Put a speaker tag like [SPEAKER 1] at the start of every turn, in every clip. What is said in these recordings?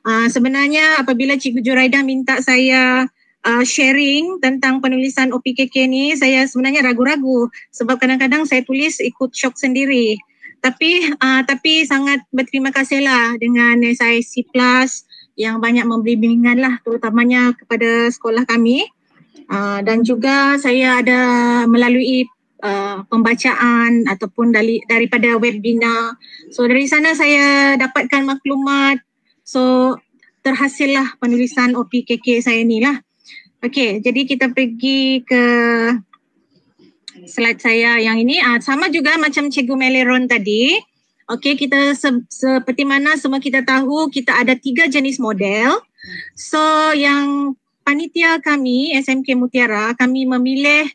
[SPEAKER 1] Sebenarnya apabila Cikgu Juraidah minta saya sharing tentang penulisan OPKK ni, saya sebenarnya ragu-ragu sebab kadang-kadang saya tulis ikut syok sendiri. Tapi sangat berterima kasihlah dengan SIC Plus yang banyak memberi bimbingan lah, terutamanya kepada sekolah kami. Dan juga saya ada melalui pembacaan ataupun daripada webinar. So dari sana saya dapatkan maklumat. So terhasillah penulisan OPKK saya ni lah. Okey, jadi kita pergi ke slide saya yang ini. Sama juga macam Cikgu Meleron tadi. Okey, kita seperti mana semua kita tahu, kita ada 3 jenis model. So yang panitia kami, SMK Mutiara, kami memilih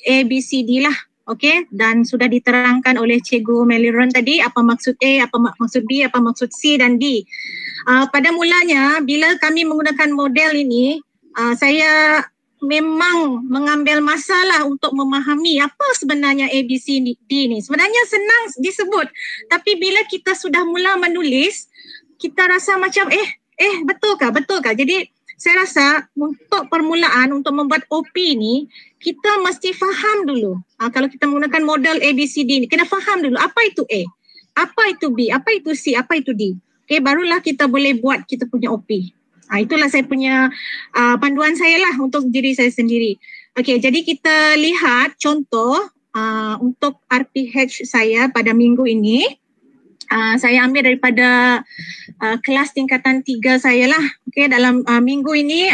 [SPEAKER 1] ABCD lah. Okey, dan sudah diterangkan oleh Cikgu Meliron tadi apa maksud A, apa maksud B, apa maksud C dan D. Pada mulanya bila kami menggunakan model ini, saya memang mengambil masalah untuk memahami apa sebenarnya A, B, C, D ni. Sebenarnya senang disebut, tapi bila kita sudah mula menulis, kita rasa macam betulkah? Jadi saya rasa untuk permulaan, untuk membuat OP ni, kita mesti faham dulu. Kalau kita menggunakan model ABCD ni, kena faham dulu apa itu A, apa itu B, apa itu C, apa itu D. Okay, barulah kita boleh buat kita punya OP. Itulah saya punya panduan saya lah untuk diri saya sendiri. Okay, jadi kita lihat contoh untuk RPH saya pada minggu ini. Saya ambil daripada kelas tingkatan 3 saya lah. Okay, dalam minggu ini,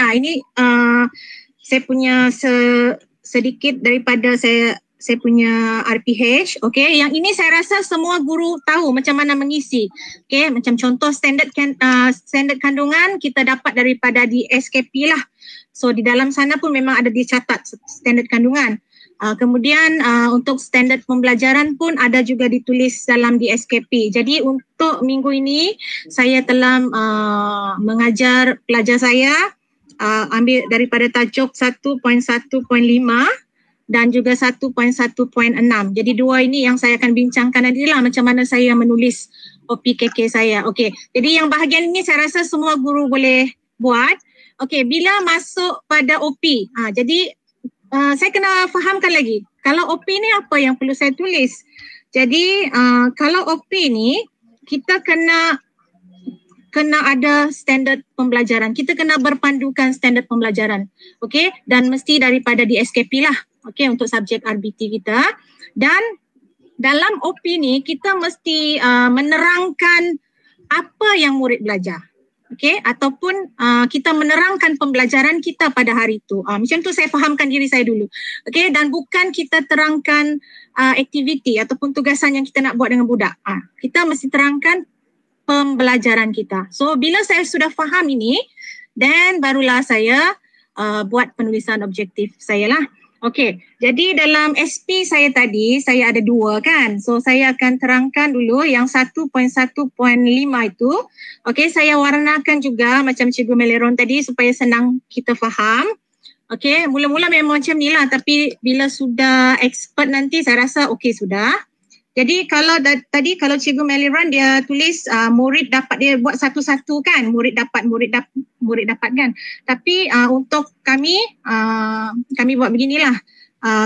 [SPEAKER 1] saya punya sedikit daripada saya punya RPH. Okay, yang ini saya rasa semua guru tahu macam mana mengisi. Okay, macam contoh standard kandungan kita dapat daripada di SKP lah. So di dalam sana pun memang ada dicatat standard kandungan. Kemudian untuk standard pembelajaran pun ada juga ditulis dalam di SKP. Jadi untuk minggu ini saya telah mengajar pelajar saya ambil daripada tajuk 1.1.5 dan juga 1.1.6. Jadi dua ini yang saya akan bincangkan nantilah macam mana saya menulis OPKK saya. Okey. Jadi yang bahagian ini saya rasa semua guru boleh buat. Okey, bila masuk pada OP. Jadi saya kena fahamkan lagi. Kalau OP ni apa yang perlu saya tulis? Jadi kalau OP ni kita kena ada standard pembelajaran. Kita kena berpandukan standard pembelajaran. Okey, dan mesti daripada di SKP lah. Okey, untuk subjek RBT kita. Dan dalam OP ni kita mesti menerangkan apa yang murid belajar. Okey, ataupun kita menerangkan pembelajaran kita pada hari itu. Macam tu saya fahamkan diri saya dulu. Okey, dan bukan kita terangkan aktiviti ataupun tugasan yang kita nak buat dengan budak. Kita mesti terangkan pembelajaran kita. So bila saya sudah faham ini, then barulah saya buat penulisan objektif saya lah. Okey, jadi dalam SP saya tadi, saya ada 2 kan. So saya akan terangkan dulu yang 1.1.5 itu. Okey, saya warnakan juga macam Cikgu Meleron tadi supaya senang kita faham. Okey, mula-mula memang macam ni lah, tapi bila sudah expert nanti saya rasa okey sudah. Jadi kalau tadi kalau Cikgu Meleron dia tulis murid dapat, dia buat satu-satu kan, murid dapat kan. Tapi untuk kami buat beginilah.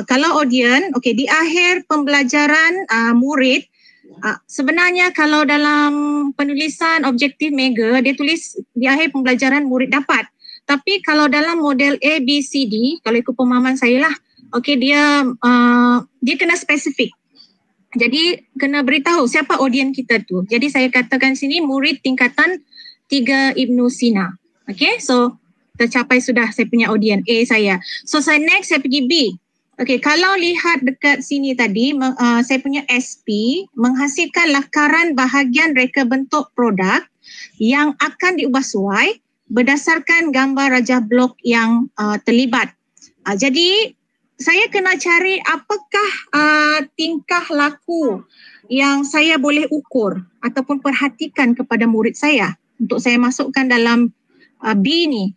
[SPEAKER 1] Kalau audien, okey, di akhir pembelajaran murid, sebenarnya kalau dalam penulisan objektif mega dia tulis di akhir pembelajaran murid dapat. Tapi kalau dalam model ABCD, kalau ikut pemahaman saya lah, okey, dia kena spesifik. Jadi kena beritahu siapa audien kita tu. Jadi saya katakan sini murid tingkatan 3 Ibnu Sina. Okay, so tercapai sudah saya punya audien A saya. So saya next saya pergi B. Okay, kalau lihat dekat sini tadi, saya punya SP menghasilkan lakaran bahagian reka bentuk produk yang akan diubah suai berdasarkan gambar rajah blok yang terlibat. Jadi saya kena cari apakah tingkah laku yang saya boleh ukur ataupun perhatikan kepada murid saya untuk saya masukkan dalam B ni.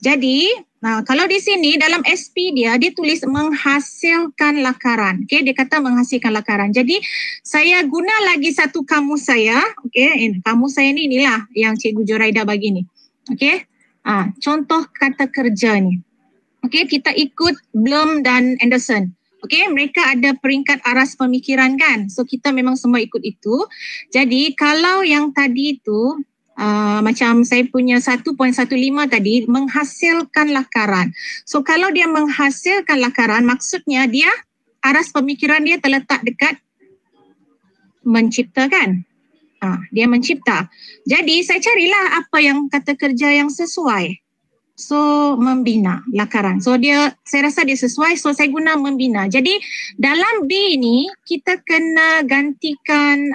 [SPEAKER 1] Jadi Nah, kalau di sini dalam SP dia tulis menghasilkan lakaran. Okey, dia kata menghasilkan lakaran. Jadi saya guna lagi satu kamus saya. Okey, kamus saya ni inilah yang Cikgu Joraida bagi ni. Okey. Contoh kata kerja ni. Okey, kita ikut Bloom dan Anderson. Okey, mereka ada peringkat aras pemikiran kan. So kita memang semua ikut itu. Jadi kalau yang tadi itu macam saya punya 1.15 tadi menghasilkan lakaran. So kalau dia menghasilkan lakaran maksudnya dia aras pemikiran dia terletak dekat mencipta kan. Dia mencipta. Jadi saya carilah apa yang kata kerja yang sesuai. So membina lakaran. So saya rasa dia sesuai, so saya guna membina. Jadi dalam B ni kita kena gantikan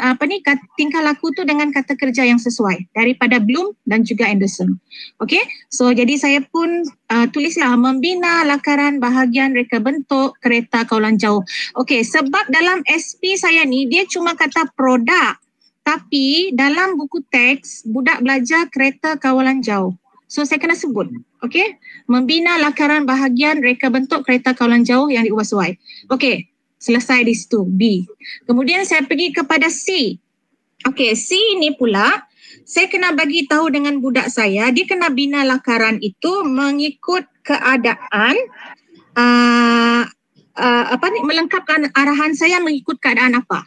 [SPEAKER 1] tingkah laku tu dengan kata kerja yang sesuai daripada Bloom dan juga Anderson. Okey. So jadi saya pun tulislah membina lakaran bahagian reka bentuk kereta kawalan jauh. Okey, sebab dalam SP saya ni dia cuma kata produk. Tapi dalam buku teks budak belajar kereta kawalan jauh. So saya kena sebut. Okey, membina lakaran bahagian reka bentuk kereta kawalan jauh yang diubah sesuai. Okey, selesai di situ B. Kemudian saya pergi kepada C. Okey, C ni pula saya kena bagi tahu dengan budak saya, dia kena bina lakaran itu mengikut keadaan melengkapkan arahan saya mengikut keadaan apa.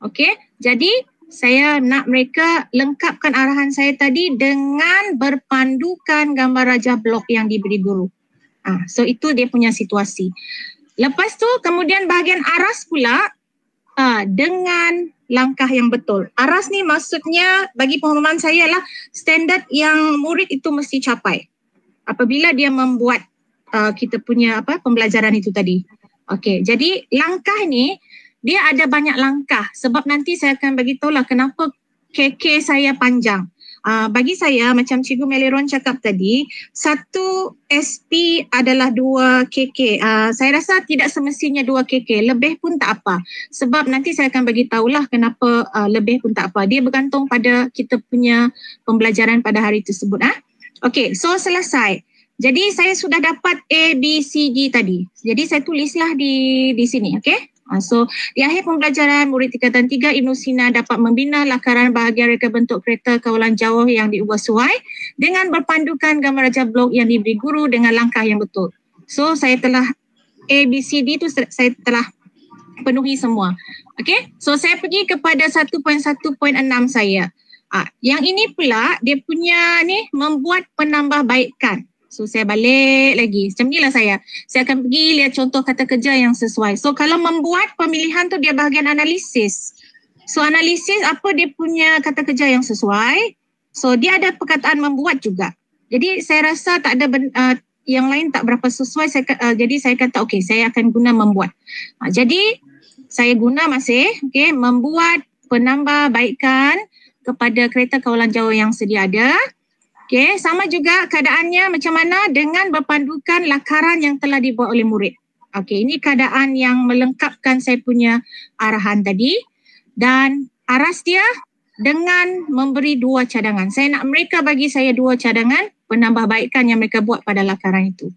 [SPEAKER 1] Okey, jadi saya nak mereka lengkapkan arahan saya tadi dengan berpandukan gambar rajah blok yang diberi guru. So itu dia punya situasi. Lepas tu kemudian bahagian aras pula dengan langkah yang betul. Aras ni maksudnya bagi pemahaman saya lah standard yang murid itu mesti capai apabila dia membuat kita punya pembelajaran itu tadi. Okey, jadi langkah ni dia ada banyak langkah sebab nanti saya akan bagi tahu lah kenapa KK saya panjang. Bagi saya macam Cikgu Meliron cakap tadi, satu SP adalah 2 KK. Saya rasa tidak semestinya 2 KK, lebih pun tak apa. Sebab nanti saya akan bagi tahulah kenapa lebih pun tak apa. Dia bergantung pada kita punya pembelajaran pada hari tersebut. Okey, so selesai. Jadi saya sudah dapat A, B, C, D tadi. Jadi saya tulislah di sini, okey? So di akhir pembelajaran murid tingkatan 3 Ibnu Sina dapat membina lakaran bahagian reka bentuk kereta kawalan jauh yang diubah sesuai dengan berpandukan gambar rajah blok yang diberi guru dengan langkah yang betul. So saya telah A, B, C, D tu saya telah penuhi semua. Okey, so saya pergi kepada 1.1.6 saya. Yang ini pula dia punya ni membuat penambahbaikan. So saya balik lagi. Macam inilah saya. Saya akan pergi lihat contoh kata kerja yang sesuai. So kalau membuat pemilihan tu dia bahagian analisis. So analisis apa dia punya kata kerja yang sesuai. So dia ada perkataan membuat juga. Jadi saya rasa tak ada yang lain tak berapa sesuai. Jadi saya kata okey saya akan guna membuat. Jadi saya guna masih membuat penambahbaikan kepada kereta kawalan jauh yang sedia ada. Okey, sama juga keadaannya macam mana dengan berpandukan lakaran yang telah dibuat oleh murid. Okey, ini keadaan yang melengkapkan saya punya arahan tadi dan aras dia dengan memberi 2 cadangan. Saya nak mereka bagi saya 2 cadangan penambahbaikan yang mereka buat pada lakaran itu.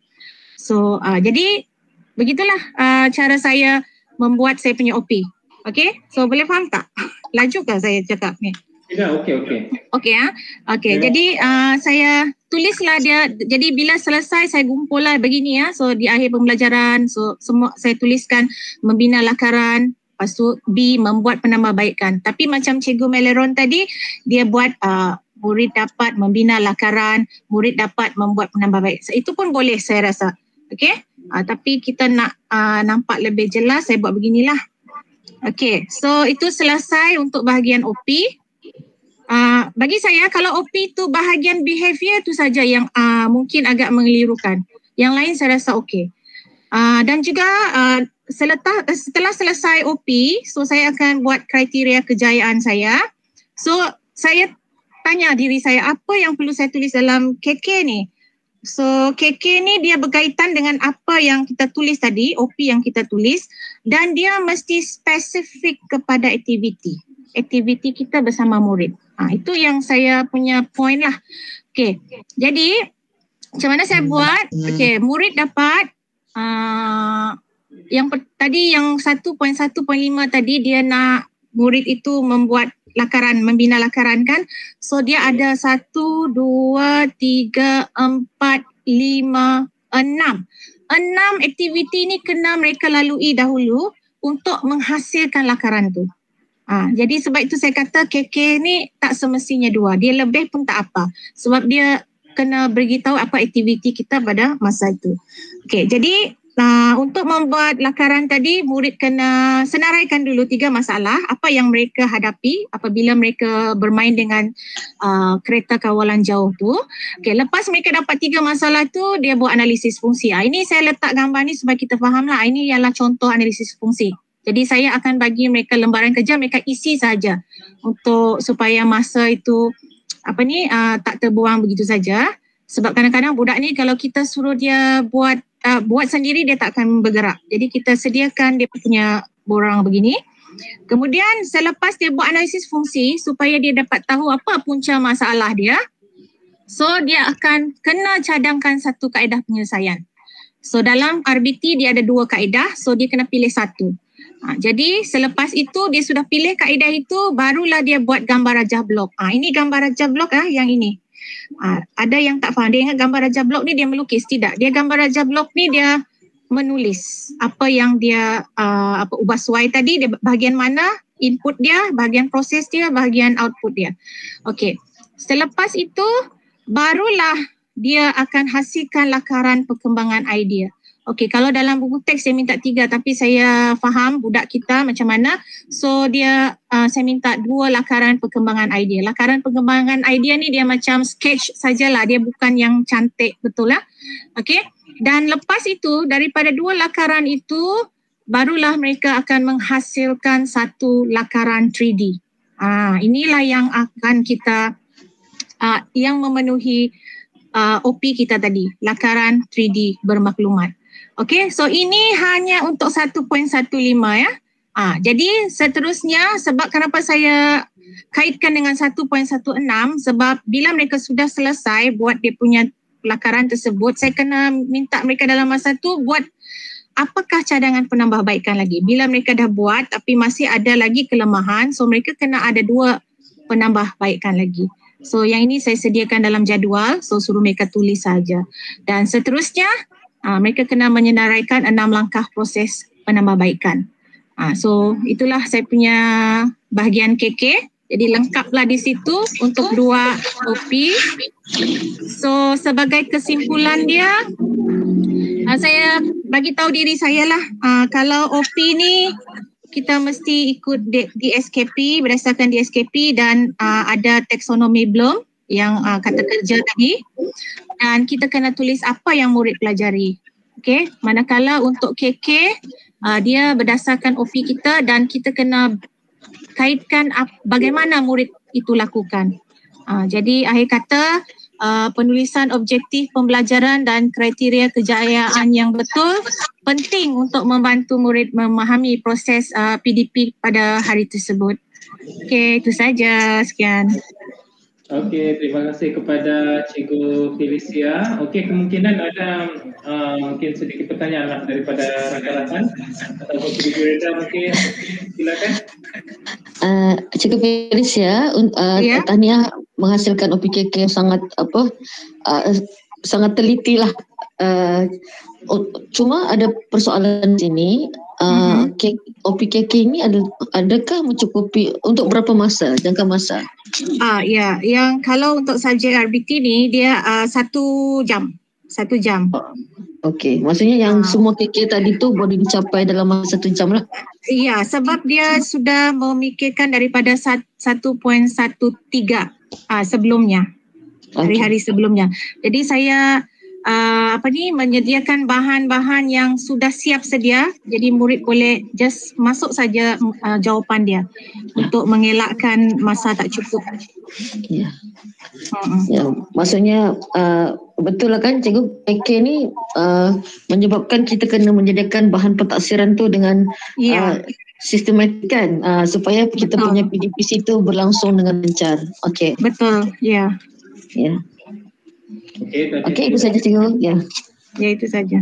[SPEAKER 1] So, jadi begitulah cara saya membuat saya punya OP. Okey, so boleh faham tak? Laju ke saya cakap ni?
[SPEAKER 2] Ya, okey.
[SPEAKER 1] Okey okey. Jadi saya tulislah dia. Jadi bila selesai saya gumpullah begini So di akhir pembelajaran semua saya tuliskan membina lakaran, lepas tu B membuat penambahbaikan. Tapi macam Cikgu Meliron tadi dia buat murid dapat membina lakaran, murid dapat membuat penambahbaikan. Itu pun boleh saya rasa. Okey? Tapi kita nak nampak lebih jelas saya buat beginilah. Okey, so itu selesai untuk bahagian OP. Bagi saya kalau OP tu bahagian behavior tu saja yang mungkin agak mengelirukan. Yang lain saya rasa okey. Dan juga setelah selesai OP, so saya akan buat kriteria kejayaan saya. So saya tanya diri saya apa yang perlu saya tulis dalam KK ni. So KK ni dia berkaitan dengan apa yang kita tulis tadi, OP yang kita tulis dan dia mesti spesifik kepada aktiviti kita bersama murid. Itu yang saya punya point lah. Okay, jadi Macam mana saya buat? Okey, murid dapat tadi yang 1.1.5 tadi dia nak murid itu membuat lakaran, membina lakaran kan. So dia ada 1, 2, 3, 4, 5, 6. 6 aktiviti ni kena mereka lalui dahulu untuk menghasilkan lakaran tu. Jadi sebab itu saya kata KK ni tak semestinya 2. Dia lebih pun tak apa. Sebab dia kena beritahu apa aktiviti kita pada masa itu. Okey, jadi untuk membuat lakaran tadi, murid kena senaraikan dulu 3 masalah apa yang mereka hadapi apabila mereka bermain dengan kereta kawalan jauh tu. Okey, lepas mereka dapat 3 masalah tu, dia buat analisis fungsi. Ini saya letak gambar ni supaya kita fahamlah. Ini ialah contoh analisis fungsi. Jadi saya akan bagi mereka lembaran kerja, mereka isi saja untuk supaya masa itu tak terbuang begitu saja. Sebab kadang-kadang budak ni kalau kita suruh dia buat sendiri, dia tak akan bergerak. Jadi kita sediakan dia punya borang begini. Kemudian selepas dia buat analisis fungsi supaya dia dapat tahu apa punca masalah dia, so dia akan kena cadangkan satu kaedah penyelesaian. So dalam RBT dia ada 2 kaedah, so dia kena pilih satu. Jadi selepas itu dia sudah pilih kaedah itu, barulah dia buat gambar rajah blok. Ini gambar rajah blok yang ini. Ada yang tak faham, dia ingat gambar rajah blok ni dia melukis. Tidak, dia gambar rajah blok ni dia menulis apa yang dia ubah suai tadi, dia bahagian mana input dia, bahagian proses dia, bahagian output dia. Okey, selepas itu barulah dia akan hasilkan lakaran perkembangan idea. Okey, kalau dalam buku teks saya minta 3, tapi saya faham budak kita macam mana. So saya minta 2 lakaran perkembangan idea. Lakaran perkembangan idea ni dia macam sketch sajalah, dia bukan yang cantik betul lah. Okey, dan lepas itu daripada 2 lakaran itu barulah mereka akan menghasilkan satu lakaran 3D. Inilah yang akan kita yang memenuhi OP kita tadi, lakaran 3D bermaklumat. Okey, so ini hanya untuk 1.15 ya. Jadi seterusnya, sebab kenapa saya kaitkan dengan 1.16, sebab bila mereka sudah selesai buat dia punya lakaran tersebut, saya kena minta mereka dalam masa tu buat apakah cadangan penambahbaikan lagi. Bila mereka dah buat tapi masih ada lagi kelemahan, so mereka kena ada 2 penambahbaikan lagi. So yang ini saya sediakan dalam jadual, so suruh mereka tulis saja. Dan seterusnya mereka kena menyenaraikan 6 langkah proses penambahbaikan. So itulah saya punya bahagian KK. Jadi lengkaplah di situ untuk 2 OP. So sebagai kesimpulan dia, saya bagi tahu diri saya lah, kalau OP ni kita mesti ikut DSKP, berdasarkan DSKP, dan ada taksonomi Bloom yang kata kerja tadi, dan kita kena tulis apa yang murid pelajari. Okey, manakala untuk KK dia berdasarkan OP kita dan kita kena kaitkan bagaimana murid itu lakukan. Jadi akhir kata penulisan objektif pembelajaran dan kriteria kejayaan yang betul penting untuk membantu murid memahami proses PDP pada hari tersebut. Okey, itu saja. Sekian.
[SPEAKER 2] Okey, terima kasih kepada Cikgu Felicia. Okey, kemungkinan ada mungkin sedikit pertanyaan lah daripada rakan-rakan ataupun Cikgu Reda, mungkin silakan.
[SPEAKER 3] Cikgu Felicia, tahniah menghasilkan OPKK sangat sangat teliti lah. Cuma ada persoalan sini. OPKK ini adakah mencukupi untuk berapa masa, jangka masa?
[SPEAKER 1] Ya, yang kalau untuk subjek RBT ni dia 1 jam. 1 jam.
[SPEAKER 3] Okey, maksudnya yang semua KK tadi tu boleh dicapai dalam masa 1 jam lah.
[SPEAKER 1] Ya, sebab dia sudah memikirkan daripada 1.13 sebelumnya. Hari-hari sebelumnya. Jadi saya menyediakan bahan-bahan yang sudah siap sedia, jadi murid boleh just masuk saja jawapan dia untuk mengelakkan masa tak cukup.
[SPEAKER 3] Ya. Ya, maksudnya betul lah kan Cikgu, PK ni menyebabkan kita kena menyediakan bahan pentaksiran tu dengan sistematik kan, supaya kita punya PDPC tu berlangsung dengan lancar. Okey.
[SPEAKER 1] Betul, ya.
[SPEAKER 3] Ya.
[SPEAKER 2] Okey,
[SPEAKER 3] Okey, itu saja cikgu. Ya.
[SPEAKER 1] Ya, itu saja.